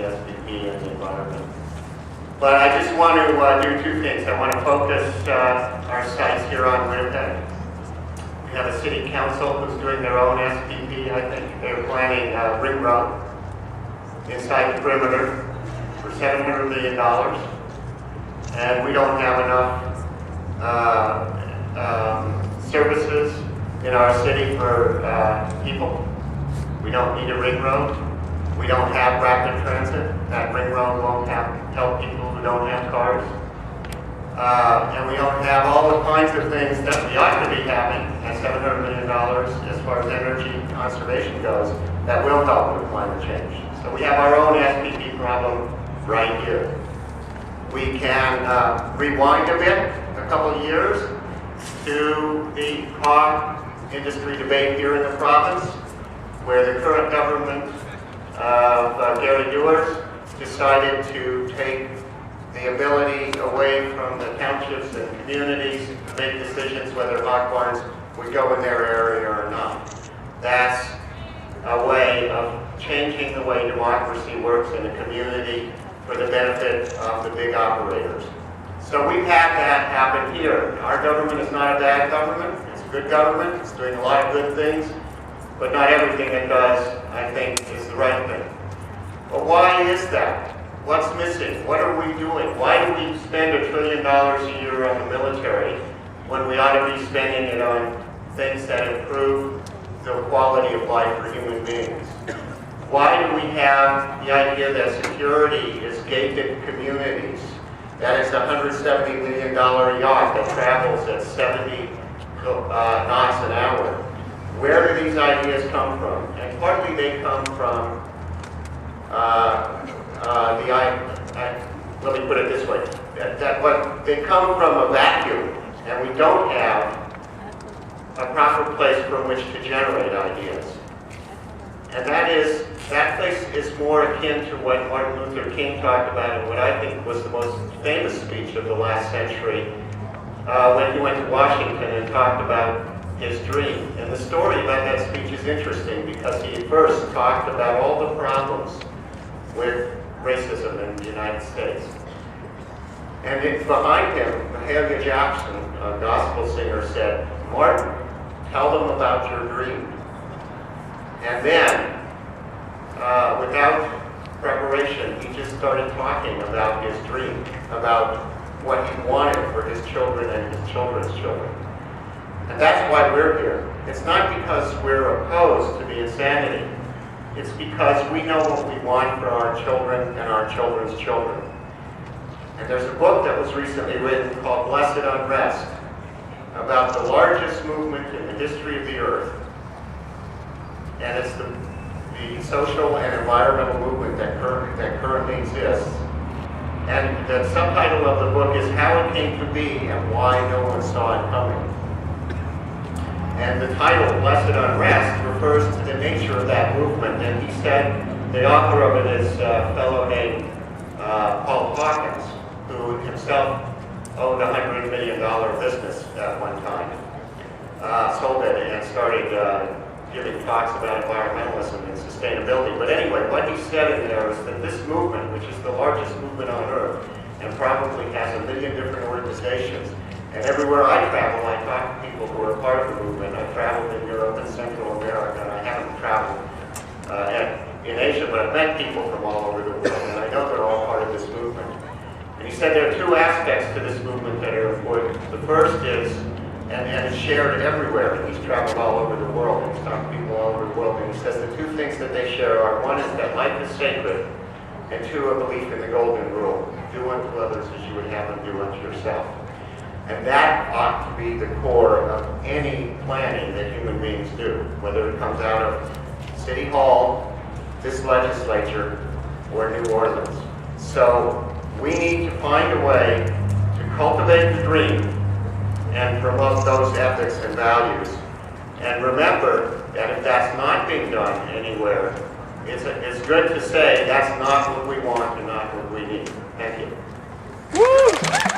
the SPP and the environment. But I just want to do two things. I want to focus our sights here on Winnipeg. We have a city council who's doing their own SPP, I think. They're planning a ring road inside the perimeter for $700 million. And we don't have enough services in our city for people. We don't need a ring road. We don't have rapid transit. That ring road won't help people who don't have cars. And we don't have all the kinds of things that we ought to be having at $700 million as far as energy conservation goes that will help with climate change. So we have our own SPP problem right here. We can rewind a bit, a couple of years, to the hog industry debate here in the province, where the current government of Gary Dewars decided to take the ability away from the townships and communities to make decisions whether hog barns would go in their area or not. That's a way of changing the way democracy works in a community for the benefit of the big operators. So we've had that happen here. Our government is not a bad government. It's a good government. It's doing a lot of good things, but not everything it does, I think, is the right thing. But why is that? What's missing? What are we doing? Why do we spend $1 trillion a year on the military when we ought to be spending it on things that improve the quality of life for human beings? Why do we have the idea that security is gated communities? That is a $170 million yacht that travels at 70 knots an hour. Where do these ideas come from? And partly they come from let me put it this way, they come from a vacuum, and we don't have a proper place from which to generate ideas. And that place is more akin to what Martin Luther King talked about and what I think was the most famous speech of the last century when he went to Washington and talked about his dream. And the story about that speech is interesting because he first talked about all the problems with racism in the United States. And behind him, Mahalia Jackson, a gospel singer, said, "Martin, tell them about your dream." And then, without preparation, he just started talking about his dream, about what he wanted for his children and his children's children. And that's why we're here. It's not because we're opposed to the insanity. It's because we know what we want for our children and our children's children. And there's a book that was recently written called Blessed Unrest, about the largest movement in the history of the earth. And it's the social and environmental movement that currently exists. And the subtitle of the book is How It Came to Be and Why No One Saw It Coming. And the title, Blessed Unrest, refers to the nature of that movement. And he said, the author of it is a fellow named Paul Hawkins, who himself owned a $100 million business at one time. Sold it and started giving talks about environmentalism and sustainability. But anyway, what he said in there is that this movement, which is the largest movement on earth, and probably has 1 million different organizations, and everywhere I travel, I talk to people who are part of the movement. I've traveled in Europe and Central America, and I haven't traveled in Asia, but I've met people from all over the world, and I know they're all part of this movement. And he said there are two aspects to this movement that are important. The first is, and it's shared everywhere, and he's traveled all over the world, and he's talked to people all over the world, and he says the two things that they share are, one is that life is sacred, and two, a belief in the golden rule. Do unto others as you would have them do unto yourself. And that ought to be the core of any planning that human beings do, whether it comes out of City Hall, this legislature, or New Orleans. So we need to find a way to cultivate the dream and promote those ethics and values. And remember that if that's not being done anywhere, it's good to say that's not what we want and not what we need. Thank you. Woo!